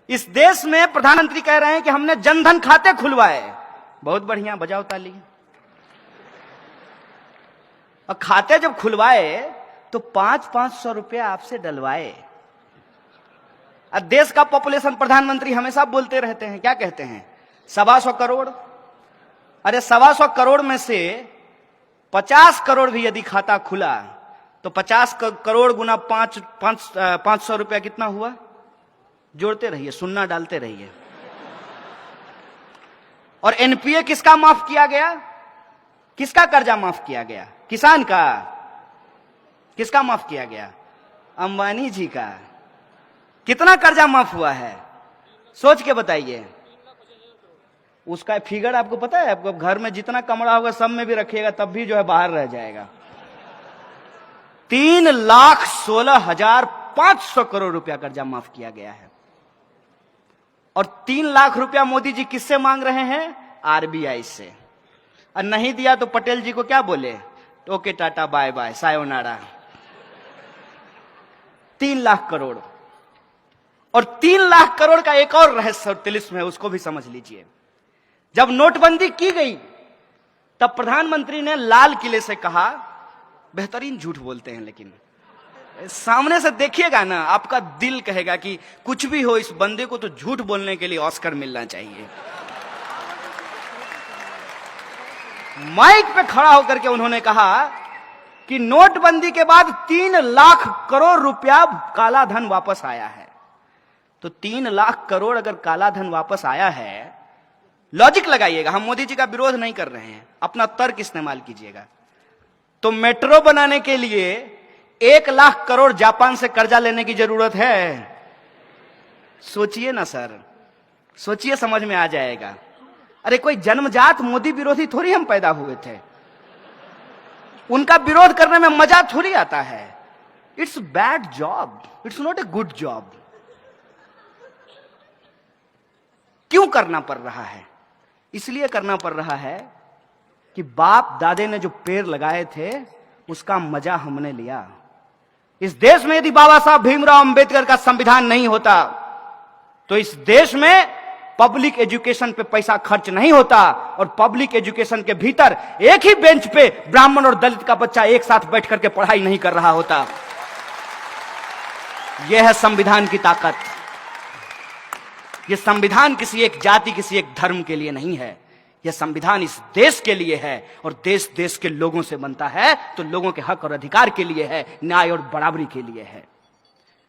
इस देश में प्रधानमंत्री कह रहे हैं कि हमने जनधन खाते खुलवाए। बहुत बढ़िया, बजाओ ताली। और खाते जब खुलवाए तो 500 रुपया आपसे डलवाए। और देश का पॉपुलेशन प्रधानमंत्री हमेशा बोलते रहते हैं, क्या कहते हैं? 125 करोड़। अरे 125 करोड़ में से 50 करोड़ भी यदि खाता खुला तो 50 करोड़ गुना 500 रुपया कितना हुआ? जोड़ते रहिए, सुन्ना डालते रहिए। और एनपीए किसका माफ किया गया? किसका कर्जा माफ किया गया? किसान का। किसका माफ किया गया? अंबानी जी का। कितना कर्जा माफ हुआ है सोच के बताइए। उसका फिगर आपको पता है? आपको घर में जितना कमरा होगा सब में भी रखिएगा तब भी जो है बाहर रह जाएगा। 3,16,500 करोड़ रुपया कर्जा माफ किया गया है। और 3 लाख रुपया मोदी जी किससे मांग रहे हैं? आरबीआई से। और नहीं दिया तो पटेल जी को क्या बोले? Okay tata bye bye sayonara. 3 lakh crore. और 3 लाख करोड़ का एक और रहस्य तिलिस्म है, उसको भी समझ लीजिए। जब नोटबंदी की गई तब प्रधानमंत्री ने लाल किले से कहा, बेहतरीन झूठ बोलते हैं लेकिन सामने से देखिएगा ना आपका दिल कहेगा कि कुछ भी हो इस बंदे को तो झूठ बोलने के लिए ऑस्कर मिलना चाहिए। माइक पे खड़ा होकर के उन्होंने कहा कि नोटबंदी के बाद 3 लाख करोड़ रुपया काला धन वापस आया है। तो 3 लाख करोड़ अगर काला धन वापस आया है, लॉजिक लगाइएगा, हम मोदी जी का विरोध नहीं कर रहे हैं, अपना तर्क इस्तेमाल कीजिएगा। तो मेट्रो बनाने के लिए 1 लाख करोड़ जापान से कर्जा लेने की जरूरत है? सोचिए ना सर, सोचिए, समझ में आ जाएगा। अरे कोई जन्मजात मोदी विरोधी थोड़ी हम पैदा हुए थे, उनका विरोध करने में मजा थोड़ी आता है। It's bad job, it's not a good job. क्यों करना पड़ रहा है? इसलिए करना पड़ रहा है कि बाप दादे ने जो पेड़ लगाए थे उसका मजा हमने लिया। इस देश में यदि बाबा साहब भीमराव अंबेडकर का संविधान नहीं होता तो इस देश में पब्लिक एजुकेशन पे पैसा खर्च नहीं होता और पब्लिक एजुकेशन के भीतर एक ही बेंच पे ब्राह्मण और दलित का बच्चा एक साथ बैठ करके पढ़ाई नहीं कर रहा होता। यह है संविधान की ताकत। यह संविधान किसी एक जाति, किसी एक धर्म के लिए नहीं है। यह संविधान इस देश के लिए है और देश देश के लोगों से बनता है तो लोगों के हक और अधिकार के लिए है, न्याय और बराबरी के लिए है।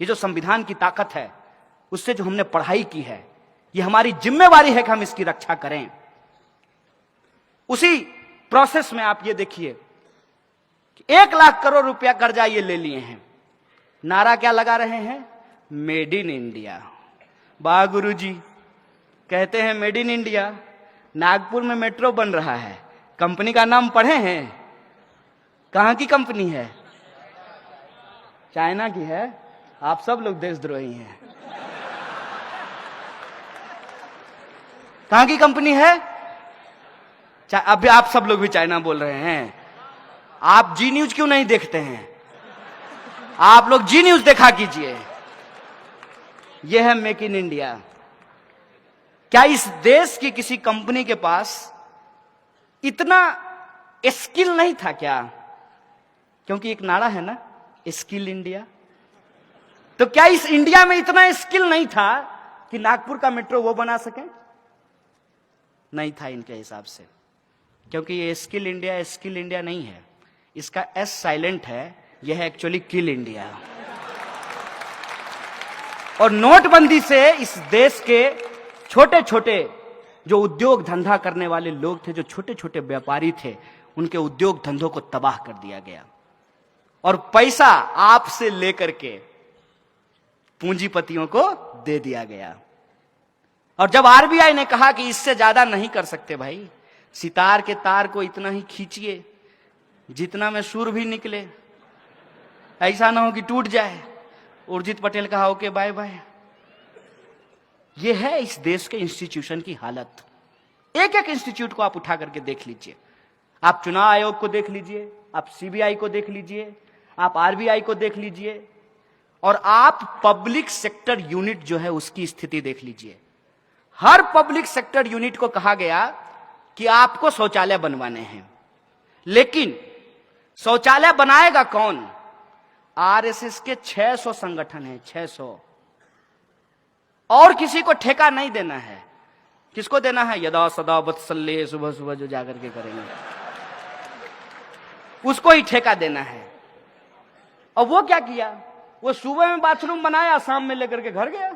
ये जो संविधान की ताकत है उससे जो हमने पढ़ाई की है, ये हमारी जिम्मेवारी है कि हम इसकी रक्षा करें। उसी प्रोसेस में आप ये देखिए कि 1 लाख करोड़ रुपया कर्जा ये ले लिए हैं। नारा क्या लगा रहे हैं? Made in India. वाह गुरुजी, कहते हैं मेड इन इंडिया। नागपुर में मेट्रो बन रहा है, कंपनी का नाम पढ़े हैं? कहां की कंपनी है? चाइना की है। आप सब लोग देशद्रोही हैं। कहां की कंपनी है? अभी आप सब लोग भी चाइना बोल रहे हैं। आप जी न्यूज क्यों नहीं देखते हैं? आप लोग जी न्यूज देखा कीजिए। यह है मेक इन इंडिया। क्या इस देश की किसी कंपनी के पास इतना स्किल नहीं था क्या? क्योंकि एक नारा है ना, स्किल इंडिया। तो क्या इस इंडिया में इतना स्किल नहीं था कि नागपुर का मेट्रो वो बना सके? नहीं था इनके हिसाब से। क्योंकि ये स्किल इंडिया नहीं है, इसका एस साइलेंट है, यह है एक्चुअली किल इंडिया। और नोटबंदी से इस देश के छोटे छोटे जो उद्योग धंधा करने वाले लोग थे, जो छोटे छोटे व्यापारी थे, उनके उद्योग धंधों को तबाह कर दिया गया और पैसा आपसे लेकर के पूंजीपतियों को दे दिया गया। और जब आरबीआई ने कहा कि इससे ज्यादा नहीं कर सकते भाई, सितार के तार को इतना ही खींचिए जितना में सुर भी निकले, ऐसा ना हो कि टूट जाए। उर्जित पटेल कहा ओके बाय बाय। यह है इस देश के इंस्टीट्यूशन की हालत। एक एक इंस्टीट्यूट को आप उठा करके देख लीजिए। आप चुनाव आयोग को देख लीजिए, आप सीबीआई को देख लीजिए, आप आरबीआई को देख लीजिए, और आप पब्लिक सेक्टर यूनिट जो है उसकी स्थिति देख लीजिए। हर पब्लिक सेक्टर यूनिट को कहा गया कि आपको शौचालय बनवाने हैं, लेकिन शौचालय बनाएगा कौन? आरएसएस के 600 संगठन हैं, 600, और किसी को ठेका नहीं देना है। किसको देना है? यदा सदा वत्सल्य, सुबह सुबह जो जाकर के करेंगे उसको ही ठेका देना है। और वो क्या किया? वो सुबह में बाथरूम बनाया, शाम में लेकर के घर गया।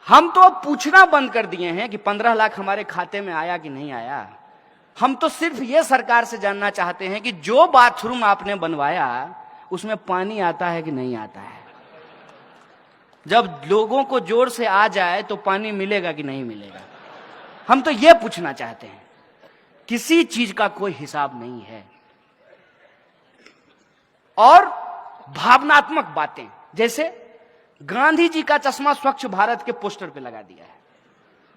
हम तो अब पूछना बंद कर दिए हैं कि 15 लाख हमारे खाते में आया कि नहीं आया। हम तो सिर्फ ये सरकार से जानना चाहते हैं कि जो बाथरूम आपने बनवाया उसमें पानी आता है कि नहीं आता है। जब लोगों को जोर से आ जाए तो पानी मिलेगा कि नहीं मिलेगा, हम तो ये पूछना चाहते हैं। किसी चीज का कोई हिसाब नहीं है। और भावनात्मक बातें, जैसे गांधी जी का चश्मा स्वच्छ भारत के पोस्टर पे लगा दिया है।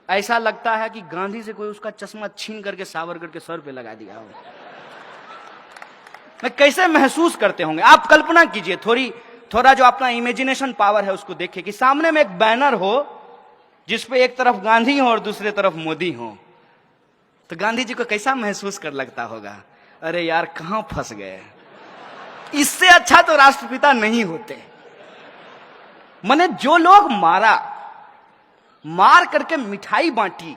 ऐसा लगता है कि गांधी से कोई उसका चश्मा छीन करके सावरकर के सर पे लगा दिया हो। मैं कैसे महसूस करते होंगे आप कल्पना कीजिए। थोड़ा जो अपना इमेजिनेशन पावर है उसको देखिए कि सामने में एक बैनर हो जिसपे एक तरफ गांधी हो और दूसरे तरफ मोदी हो, तो गांधी जी को कैसा महसूस कर लगता होगा? अरे यार कहां फंस गए, इससे अच्छा तो राष्ट्रपिता नहीं होते। माने जो लोग मार करके मिठाई बांटी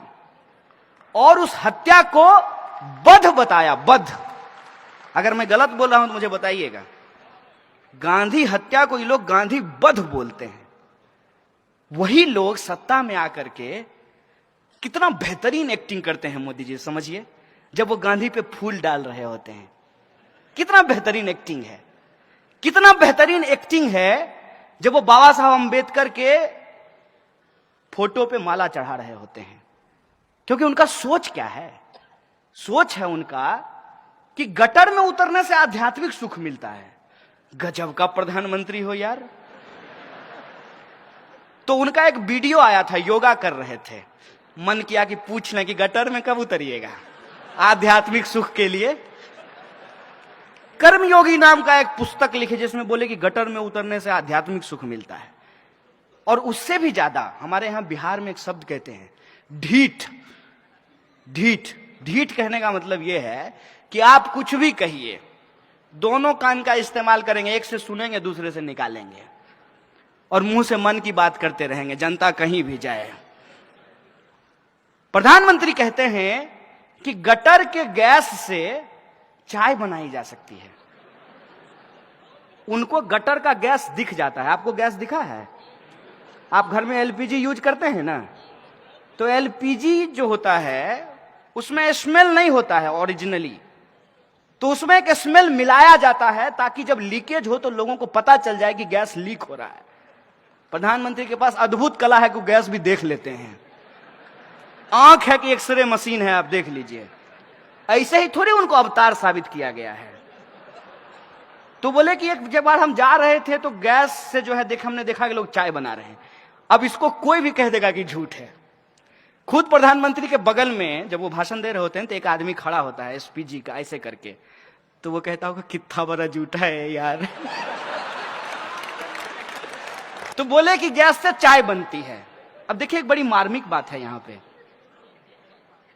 और उस हत्या को बध बताया, बध। अगर मैं गलत बोल रहा हूं तो मुझे बताइएगा। गांधी हत्या को ये लोग गांधी बध बोलते हैं। वही लोग सत्ता में आकर के कितना बेहतरीन एक्टिंग करते हैं मोदी जी, समझिए। जब वो गांधी पे फूल डाल रहे होते हैं, कितना बेहतरीन एक्टिंग है। कितना बेहतरीन एक्टिंग है जब वो बाबा साहब अंबेडकर के फोटो पे माला चढ़ा रहे होते हैं। क्योंकि उनका सोच क्या है? सोच है उनका कि गटर में उतरने से आध्यात्मिक सुख मिलता है। गजब का प्रधानमंत्री हो यार। तो उनका एक वीडियो आया था, योगा कर रहे थे। मन किया कि पूछ लें कि गटर में कब उतरिएगा आध्यात्मिक सुख के लिए। कर्मयोगी नाम का एक पुस्तक लिखे जिसमें बोले कि गटर में उतरने से आध्यात्मिक सुख मिलता है। और उससे भी ज्यादा हमारे यहां बिहार में एक शब्द कहते हैं, ढीठ। ढीठ ढीठ कहने का मतलब यह है कि आप कुछ भी कहिए, दोनों कान का इस्तेमाल करेंगे, एक से सुनेंगे दूसरे से निकालेंगे और मुंह से मन की बात करते रहेंगे, जनता कहीं भी जाए। प्रधानमंत्री कहते हैं कि गटर के गैस से चाय बनाई जा सकती है। उनको गटर का गैस दिख जाता है। आपको गैस दिखा है? आप घर में एलपीजी यूज करते हैं ना, तो एलपीजी जो होता है उसमें स्मेल नहीं होता है ओरिजिनली, तो उसमें एक स्मेल मिलाया जाता है ताकि जब लीकेज हो तो लोगों को पता चल जाए कि गैस लीक हो रहा है। प्रधानमंत्री के पास अद्भुत कला है कि गैस भी देख लेते हैं। आंख है कि एक्सरे मशीन है, आप देख लीजिए। ऐसे ही थोड़ी उनको अवतार साबित किया गया है। तो बोले कि एक जब बार हम जा रहे थे तो गैस से जो है हमने देखा कि लोग चाय बना रहे हैं। अब इसको कोई भी कह देगा कि झूठ है। खुद प्रधानमंत्री के बगल में जब वो भाषण दे रहे होते हैं तो एक आदमी खड़ा होता है एसपीजी का, ऐसे करके, तो वो कहता होगा कितना बड़ा झूठा है यार। तो बोले कि गैस से चाय बनती है। अब देखिए एक बड़ी मार्मिक बात है यहां पे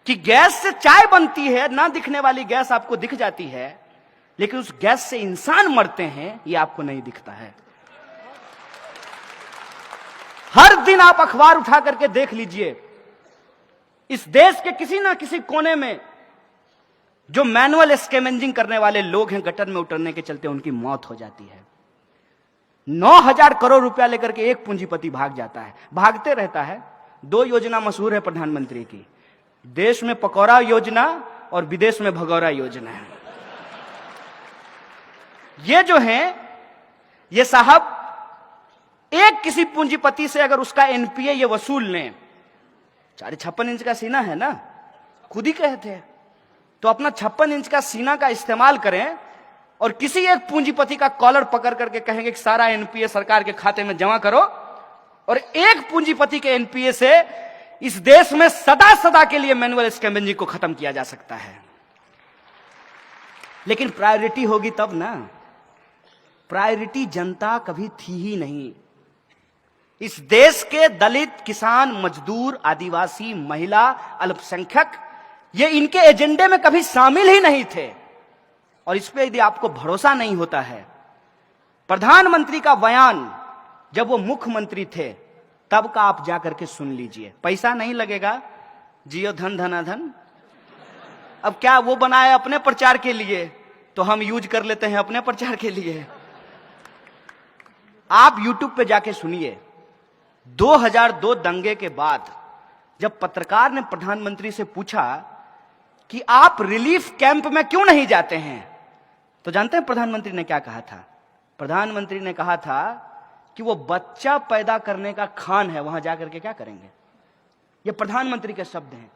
कि गैस से चाय बनती है, ना दिखने वाली गैस आपको दिख जाती है, लेकिन उस गैस से इंसान मरते हैं ये आपको नहीं दिखता है। हर दिन आप अखबार उठा करके देख लीजिए, इस देश के किसी ना किसी कोने में जो मैनुअल स्कैवेंजिंग करने वाले लोग हैं, गटर में उतरने के चलते उनकी मौत हो जाती है। 9,000 करोड़ रुपया लेकर के एक पूंजीपति भाग जाता है, भागते रहता है। 2 योजना मशहूर है प्रधानमंत्री की, देश में पकौड़ा योजना और विदेश में भगौरा योजना है। ये जो है ये साहब एक किसी पूंजीपति से अगर उसका एनपीए ये वसूल लें, 56 इंच का सीना है ना, खुद ही कहे थे, तो अपना 56 इंच का सीना का इस्तेमाल करें और किसी एक पूंजीपति का कॉलर पकड़ करके कहेंगे कि सारा एनपीए सरकार के खाते में जमा करो, और एक पूंजीपति के एनपीए से इस देश में सदा सदा के लिए मैनुअल स्कैवेंजिंग को खत्म किया जा सकता है। लेकिन प्रायोरिटी होगी तब ना, प्रायोरिटी जनता कभी थी ही नहीं। इस देश के दलित, किसान, मजदूर, आदिवासी, महिला, अल्पसंख्यक, ये इनके एजेंडे में कभी शामिल ही नहीं थे। और इस पे यदि आपको भरोसा नहीं होता है, प्रधानमंत्री का बयान जब वो मुख्यमंत्री थे तब का आप जाकर के सुन लीजिए। पैसा नहीं लगेगा, जियो धन धनाधन। अब क्या वो बनाए अपने प्रचार के लिए, तो हम यूज कर लेते हैं अपने प्रचार के लिए। आप YouTube पे जाके सुनिए। 2002 दंगे के बाद जब पत्रकार ने प्रधानमंत्री से पूछा कि आप रिलीफ कैंप में क्यों नहीं जाते हैं, तो जानते हैं प्रधानमंत्री ने क्या कहा था? प्रधानमंत्री ने कहा था कि वो बच्चा पैदा करने का खान है, वहां जाकर के क्या करेंगे। ये प्रधानमंत्री के शब्द हैं।